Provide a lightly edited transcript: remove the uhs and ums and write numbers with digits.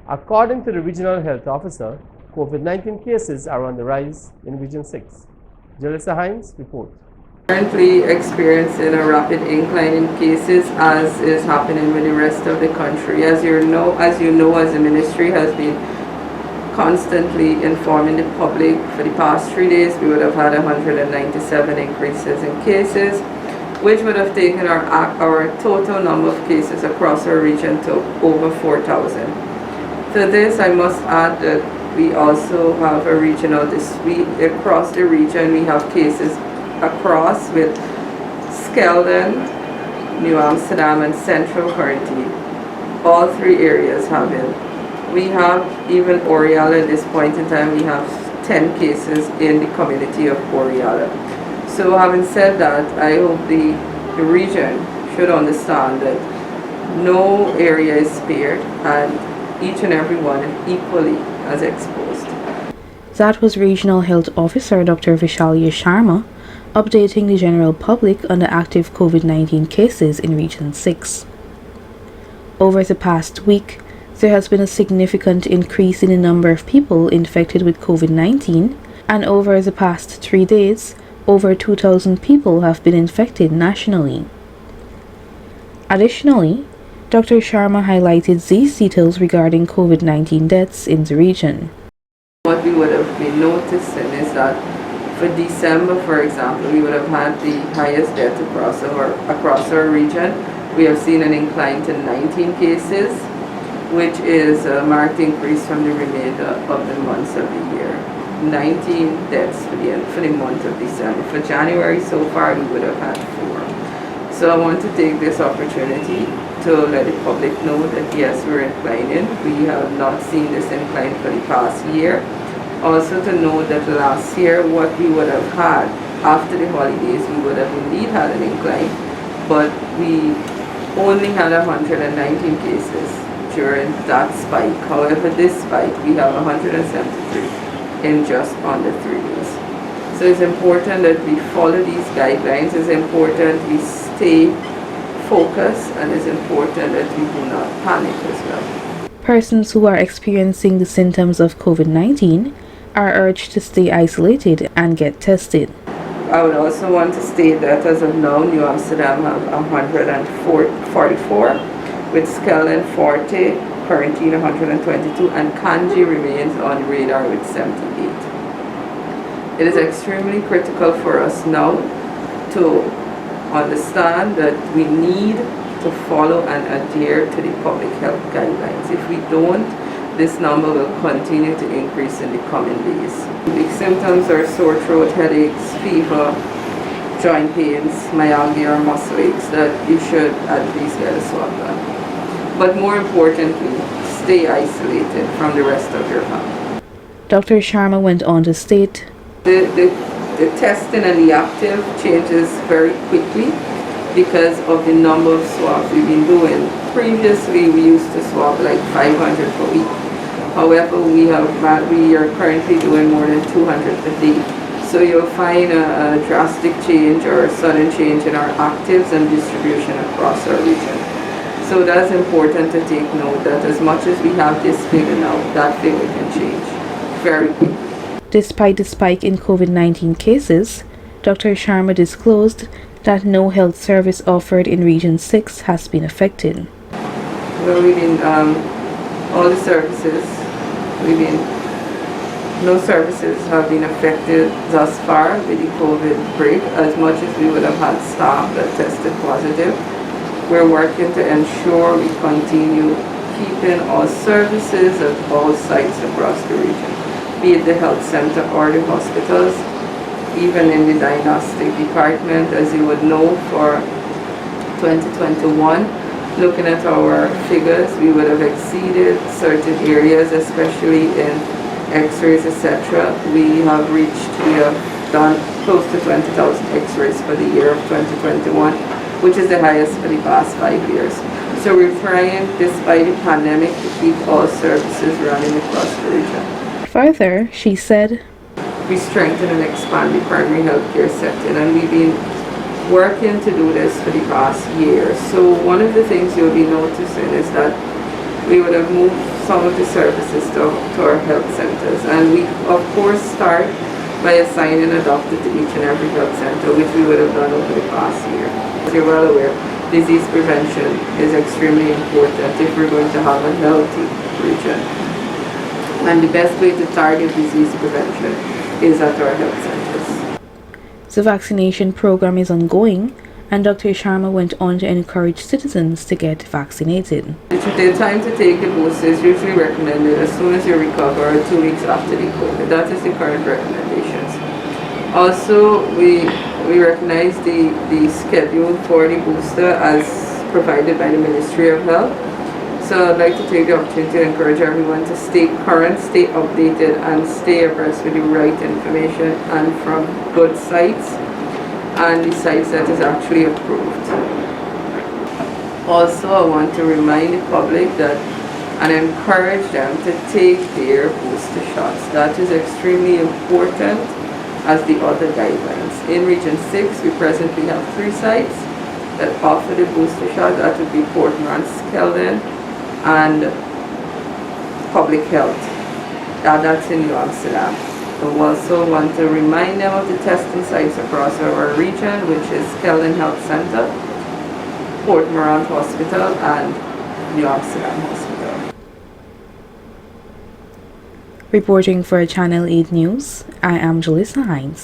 According to the regional health officer, COVID-19 cases are on the rise in Region 6. Jalissa Hines reports. Currently experiencing a rapid incline in cases, as is happening with the rest of the country. As you know, as the ministry has been constantly informing the public for the past 3 days, we would have had 197 increases in cases, which would have taken our total number of cases across our region to over 4,000. To this, I must add that we also have a regional dispute across the region. We have cases across with Skeldon, New Amsterdam, and Central currently. All three areas have it. We have even Oriala at this point in time. We have 10 cases in the community of Oriala. So having said that, I hope the region should understand that no area is spared and each and every one equally as exposed. That was Regional Health Officer Dr. Vishalya Sharma updating the general public on the active COVID-19 cases in Region 6. Over the past week, there has been a significant increase in the number of people infected with COVID-19, and over the past 3 days, over 2,000 people have been infected nationally. Additionally, Dr. Sharma highlighted these details regarding COVID-19 deaths in the region. What we would have been noticing is that for December, for example, we would have had the highest death across our region. We have seen an incline to 19 cases, which is a marked increase from the remainder of the months of the year. 19 deaths for the month of December. For January so far, we would have had 4. So I want to take this opportunity to let the public know that yes, we're inclining. We have not seen this incline for the past year. Also to know that last year what we would have had after the holidays, we would have indeed had an incline, but we only had 119 cases during that spike. However, this spike, we have 173 in just under 3 days. So it's important that we follow these guidelines. It's important we stay focused, and it's important that we do not panic as well. Persons who are experiencing the symptoms of COVID-19 are urged to stay isolated and get tested. I would also want to state that as of now, New Amsterdam have 144, with Skeldon 40, Quarantine 122, and Kanji remains on radar with 78. It is extremely critical for us now to understand that we need to follow and adhere to the public health guidelines. If we don't, this number will continue to increase in the coming days. The symptoms are sore throat, headaches, fever, joint pains, myalgia or muscle aches that you should at least get a swab done. But more importantly, stay isolated from the rest of your family. Dr. Sharma went on to state, The testing and the active changes very quickly because of the number of swabs we've been doing. Previously, we used to swab like 500 per week. However, we are currently doing more than 200 per day. So you'll find a drastic change or a sudden change in our actives and distribution across our region. So that's important to take note that as much as we have this figure now, that figure can change very quickly. Despite the spike in COVID-19 cases, Dr. Sharma disclosed that no health service offered in Region 6 has been affected. Well, all the services, no services have been affected thus far with the COVID break, as much as we would have had staff that tested positive. We're working to ensure we continue keeping all services at all sites across the region, be it the health center or the hospitals, even in the diagnostic department. As you would know, for 2021, looking at our figures, we would have exceeded certain areas, especially in x-rays, etc. We have done close to 20,000 x-rays for the year of 2021, which is the highest for the past 5 years. So we're trying, despite the pandemic, to keep all services running across the region. Further, she said, we strengthen and expand the primary healthcare setting, and we've been working to do this for the past year. So one of the things you'll be noticing is that we would have moved some of the services to our health centers. And we, of course, start by assigning a doctor to each and every health center, which we would have done over the past year. As you're well aware, disease prevention is extremely important if we're going to have a healthy region. And the best way to target disease prevention is at our health centers. The vaccination program is ongoing, and Dr. Sharma went on to encourage citizens to get vaccinated. The time to take the booster is usually recommended as soon as you recover or 2 weeks after the COVID. That is the current recommendations. Also, we recognize the schedule for the booster as provided by the Ministry of Health. So I'd like to take the opportunity to encourage everyone to stay current, stay updated, and stay abreast with the right information and from good sites and the sites that is actually approved. Also, I want to remind the public that and encourage them to take their booster shots. That is extremely important as the other guidelines. In Region 6, we presently have 3 sites that offer the booster shot. That would be Port Moran, Skeldon, and Public Health. That's in New Amsterdam. We also want to remind them of the testing sites across our region, which is Skeldon Health Center, Port Moran Hospital, and New Amsterdam Hospital. Reporting for Channel 8 News, I am Jalissa Hines.